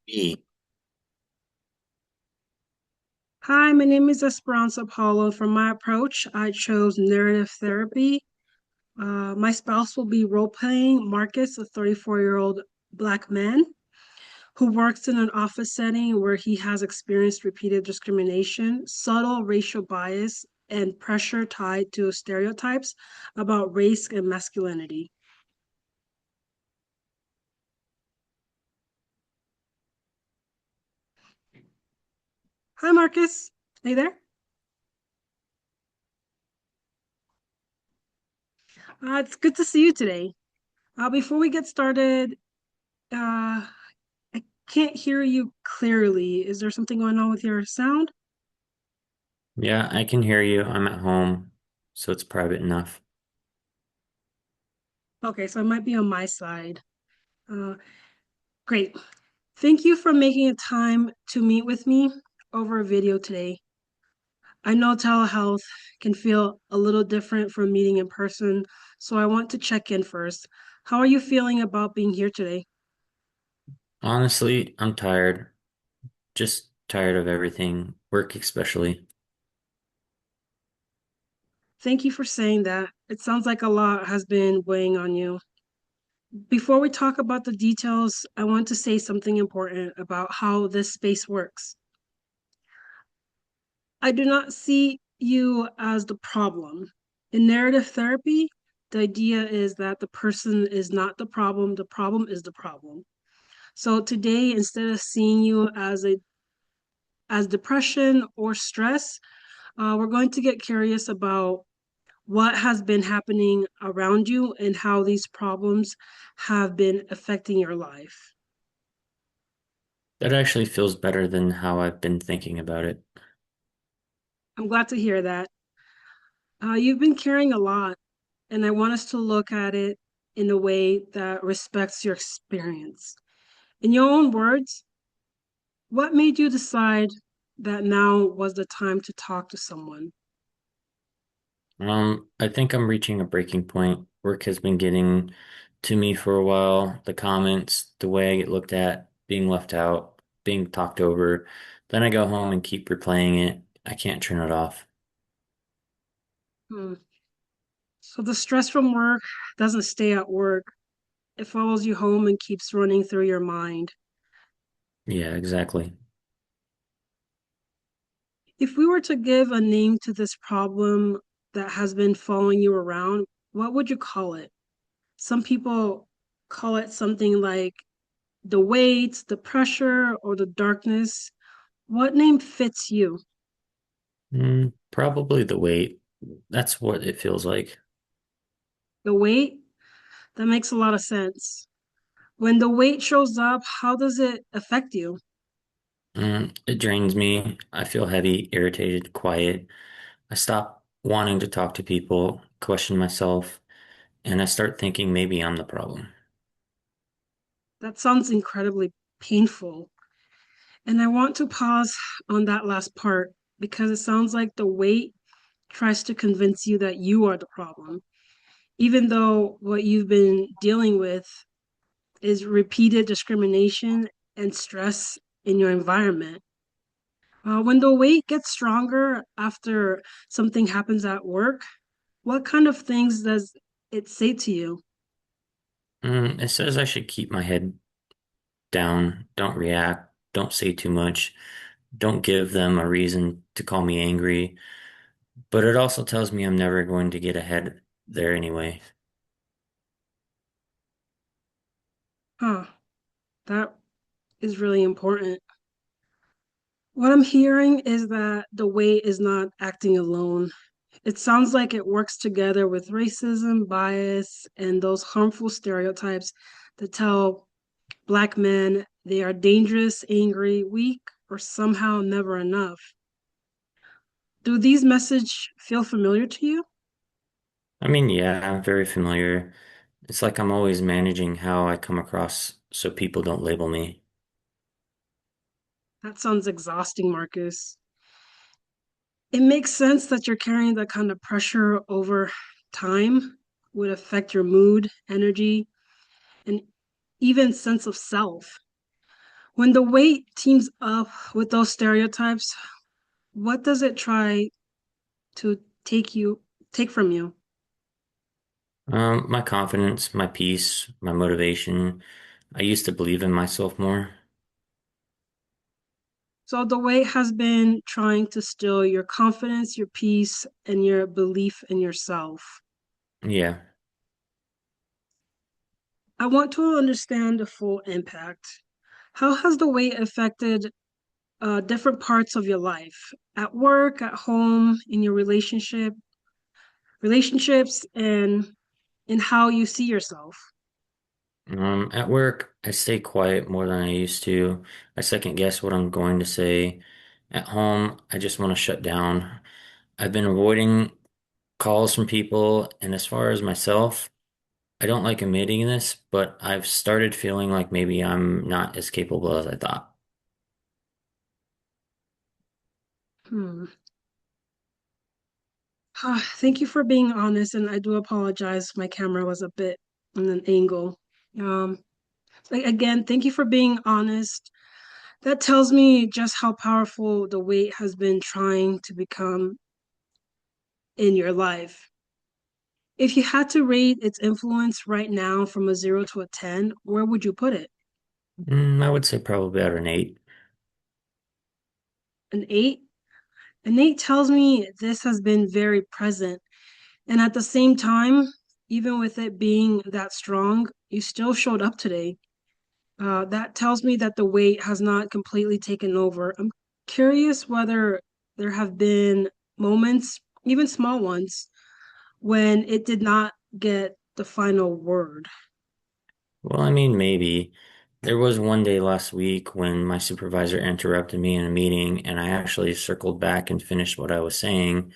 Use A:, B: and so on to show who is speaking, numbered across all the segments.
A: E.
B: Hi, my name is Esperanza Paulo. For my approach, I chose narrative therapy. My spouse will be role playing Marcus, a 34-year-old Black man who works in an office setting where he has experienced repeated discrimination, subtle racial bias, and pressure tied to stereotypes about race and masculinity. Hi, Marcus. Are you there? It's good to see you today. Before we get started, uh, I can't hear you clearly. Is there something going on with your sound?
A: Yeah, I can hear you. I'm at home, so it's private enough.
B: Okay, so it might be on my side. Uh, Great. Thank you for making a time to meet with me over a video today. I know telehealth can feel a little different from meeting in person, so I want to check in first. How are you feeling about being here today?
A: Honestly, I'm tired. Just tired of everything, work especially.
B: Thank you for saying that. It sounds like a lot has been weighing on you. Before we talk about the details, I want to say something important about how this space works. I do not see you as the problem. In narrative therapy, the idea is that the person is not the problem is the problem. So today, instead of seeing you as depression or stress, we're going to get curious about what has been happening around you and how these problems have been affecting your life.
A: That actually feels better than how I've been thinking about it.
B: I'm glad to hear that. You've been carrying a lot, and I want us to look at it in a way that respects your experience. In your own words, what made you decide that now was the time to talk to someone?
A: I think I'm reaching a breaking point. Work has been getting to me for a while. The comments, the way I get looked at, being left out, being talked over. Then I go home and keep replaying it. I can't turn it off.
B: Hmm. So the stress from work doesn't stay at work, it follows you home and keeps running through your mind.
A: Yeah, exactly.
B: If we were to give a name to this problem that has been following you around, what would you call it? Some people call it something like the weight, the pressure, or the darkness. What name fits you?
A: Probably the weight. That's what it feels like.
B: The weight? That makes a lot of sense. When the weight shows up, how does it affect you?
A: It drains me. I feel heavy, irritated, quiet. I stop wanting to talk to people, question myself, and I start thinking maybe I'm the problem.
B: That sounds incredibly painful. And I want to pause on that last part because it sounds like the weight tries to convince you that you are the problem, even though what you've been dealing with is repeated discrimination and stress in your environment. When the weight gets stronger after something happens at work, what kind of things does it say to you?
A: It says I should keep my head down, don't react, don't say too much, don't give them a reason to call me angry, but it also tells me I'm never going to get ahead there anyway.
B: Huh, that is really important. What I'm hearing is that the weight is not acting alone. It sounds like it works together with racism, bias, and those harmful stereotypes that tell Black men they are dangerous, angry, weak, or somehow never enough. Do these messages feel familiar to you?
A: I mean, yeah, I'm very familiar. It's like I'm always managing how I come across so people don't label me.
B: That sounds exhausting, Marcus. It makes sense that you're carrying that kind of pressure over time would affect your mood, energy, and even sense of self. When the weight teams up with those stereotypes, what does it try to take from you?
A: My confidence, my peace, my motivation. I used to believe in myself more.
B: So the weight has been trying to steal your confidence, your peace, and your belief in yourself.
A: Yeah.
B: I want to understand the full impact. How has the weight affected different parts of your life? At work, at home, in your relationships, and in how you see yourself?
A: At work, I stay quiet more than I used to. I second guess what I'm going to say. At home, I just want to shut down. I've been avoiding calls from people, and as far as myself, I don't like admitting this, but I've started feeling like maybe I'm not as capable as I thought.
B: Hmm. Thank you for being honest, and I do apologize. My camera was a bit on an angle. Um, again, thank you for being honest. That tells me just how powerful the weight has been trying to become in your life. If you had to rate its influence right now from a 0 to a 10, where would you put it?
A: I would say probably about an 8.
B: An 8? An 8 tells me this has been very present. And at the same time, even with it being that strong, you still showed up today. That tells me that the weight has not completely taken over. I'm curious whether there have been moments, even small ones, when it did not get the final word.
A: Well, I mean, maybe. There was one day last week when my supervisor interrupted me in a meeting and I actually circled back and finished what I was saying.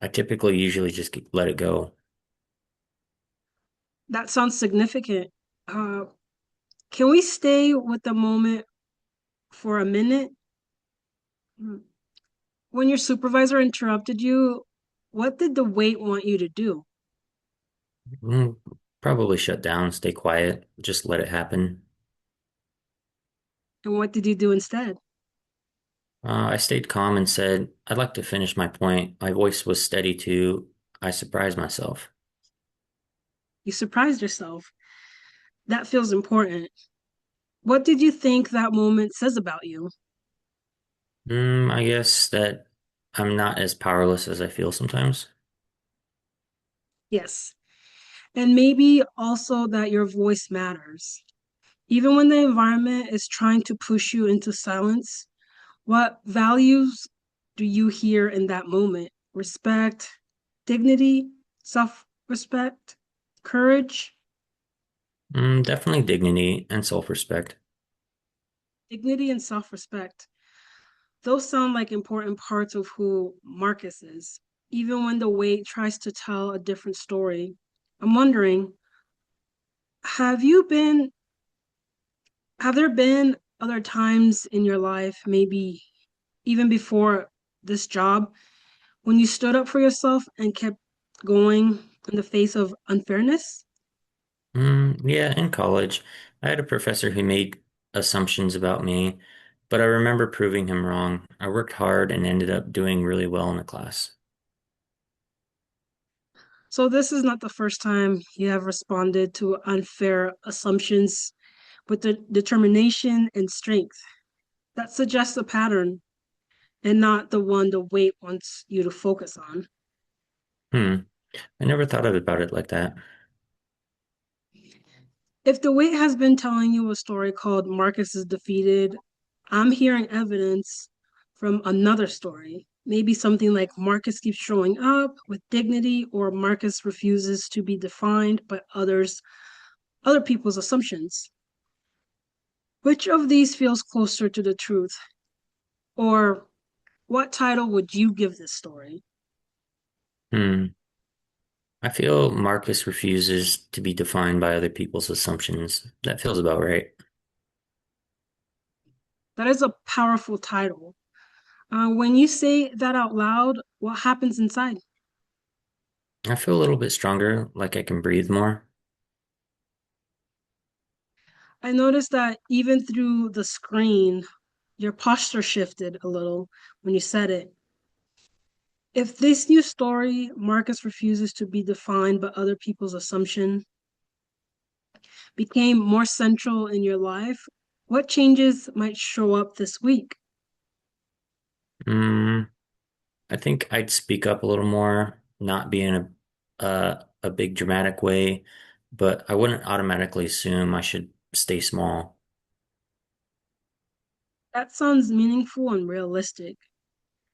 A: I typically usually just let it go.
B: That sounds significant. Uh, can we stay with the moment for a minute? When your supervisor interrupted you, what did the weight want you to do?
A: Mm, Probably shut down, stay quiet, just let it happen.
B: And what did you do instead?
A: I stayed calm and said, I'd like to finish my point. My voice was steady too. I surprised myself.
B: You surprised yourself. That feels important. What did you think that moment says about you?
A: I guess that I'm not as powerless as I feel sometimes.
B: Yes. And maybe also that your voice matters. Even when the environment is trying to push you into silence, what values do you hear in that moment? Respect, dignity, self respect, courage?
A: Definitely dignity and self-respect.
B: Dignity and self respect. Those sound like important parts of who Marcus is, even when the weight tries to tell a different story. I'm wondering, have you been, have there been other times in your life, maybe even before this job, when you stood up for yourself and kept going in the face of unfairness?
A: Yeah, in college, I had a professor who made assumptions about me, but I remember proving him wrong. I worked hard and ended up doing really well in the class.
B: So, this is not the first time you have responded to unfair assumptions with the determination and strength. That suggests a pattern and not the one the weight wants you to focus on.
A: Hmm, I never thought of about it like that.
B: If the weight has been telling you a story called Marcus is defeated, I'm hearing evidence from another story. Maybe something like Marcus keeps showing up with dignity, or Marcus refuses to be defined by other people's assumptions. Which of these feels closer to the truth? Or what title would you give this story?
A: Hmm. I feel Marcus refuses to be defined by other people's assumptions. That feels about right.
B: That is a powerful title. When you say that out loud, what happens inside?
A: I feel a little bit stronger, like I can breathe more.
B: I noticed that even through the screen, your posture shifted a little when you said it. If this new story, Marcus refuses to be defined by other people's assumption, became more central in your life, what changes might show up this week?
A: Mm, I think I'd speak up a little more, not be in a big dramatic way, but I wouldn't automatically assume I should stay small.
B: That sounds meaningful and realistic.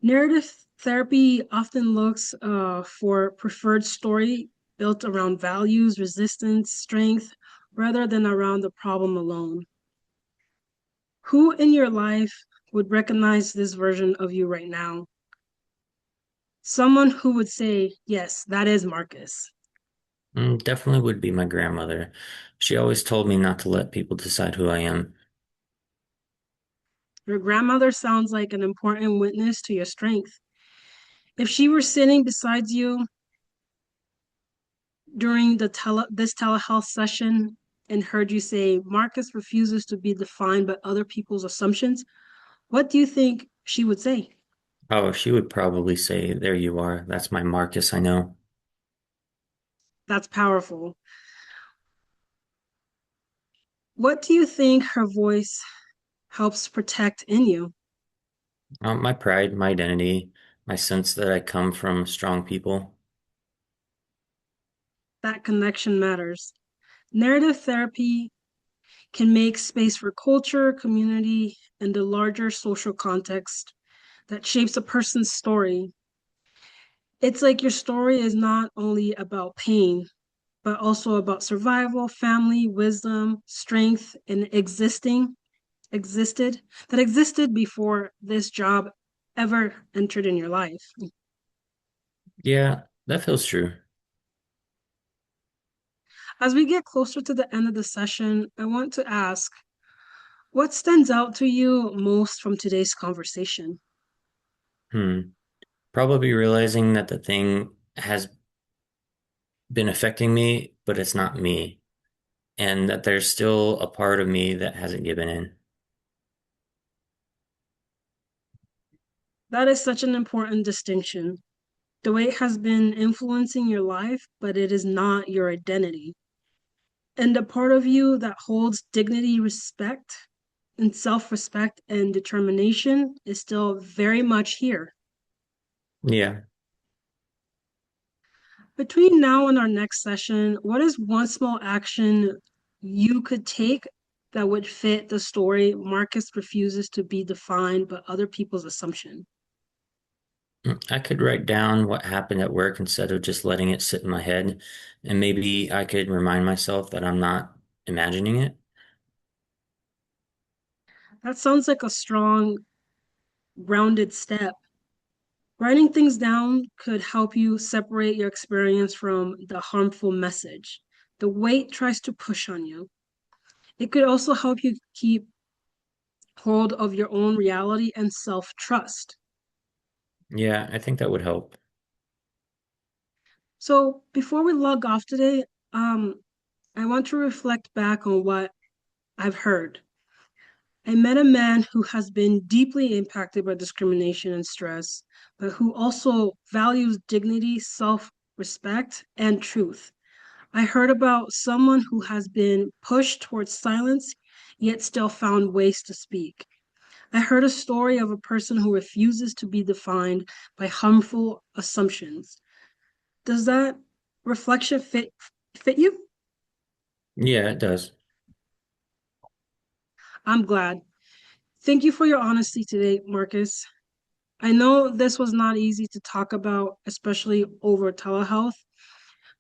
B: Narrative therapy often looks for preferred story built around values, resistance, strength, rather than around the problem alone. Who in your life would recognize this version of you right now? Someone who would say, yes, that is Marcus.
A: Definitely would be my grandmother. She always told me not to let people decide who I am.
B: Your grandmother sounds like an important witness to your strength. If she were sitting beside you during this telehealth session and heard you say, Marcus refuses to be defined by other people's assumptions, what do you think she would say?
A: Oh, she would probably say, "There you are. That's my Marcus, I know."
B: That's powerful. What do you think her voice helps protect in you?
A: My pride, my identity, my sense that I come from strong people.
B: That connection matters. Narrative therapy can make space for culture, community, and the larger social context that shapes a person's story. It's like your story is not only about pain, but also about survival, family, wisdom, strength, and existed before this job ever entered in your life.
A: Yeah, that feels true.
B: As we get closer to the end of the session, I want to ask what stands out to you most from today's conversation?
A: Hmm. Probably realizing that the thing has been affecting me, but it's not me, and that there's still a part of me that hasn't given in.
B: That is such an important distinction. The weight has been influencing your life, but it is not your identity. And the part of you that holds dignity, respect, and self respect and determination is still very much here.
A: Yeah.
B: Between now and our next session, what is one small action you could take that would fit the story Marcus refuses to be defined by other people's assumption?
A: I could write down what happened at work instead of just letting it sit in my head, and maybe I could remind myself that I'm not imagining it.
B: That sounds like a strong, grounded step. Writing things down could help you separate your experience from the harmful message. The weight tries to push on you. It could also help you keep hold of your own reality and self trust.
A: Yeah, I think that would help.
B: So, before we log off today, I want to reflect back on what I've heard. I met a man who has been deeply impacted by discrimination and stress, but who also values dignity, self respect, and truth. I heard about someone who has been pushed towards silence, yet still found ways to speak. I heard a story of a person who refuses to be defined by harmful assumptions. Does that reflection fit you?
A: Yeah, it does.
B: I'm glad. Thank you for your honesty today, Marcus. I know this was not easy to talk about, especially over telehealth.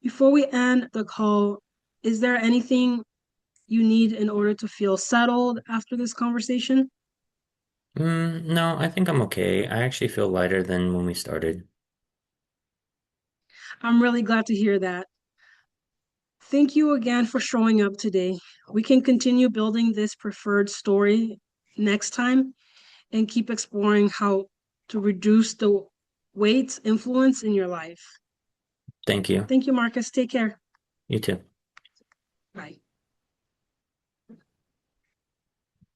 B: Before we end the call, is there anything you need in order to feel settled after this conversation?
A: No, I think I'm okay. I actually feel lighter than when we started.
B: I'm really glad to hear that. Thank you again for showing up today. We can continue building this preferred story next time and keep exploring how to reduce the weight's influence in your life.
A: Thank you.
B: Thank you, Marcus. Take care.
A: You too.
B: Bye.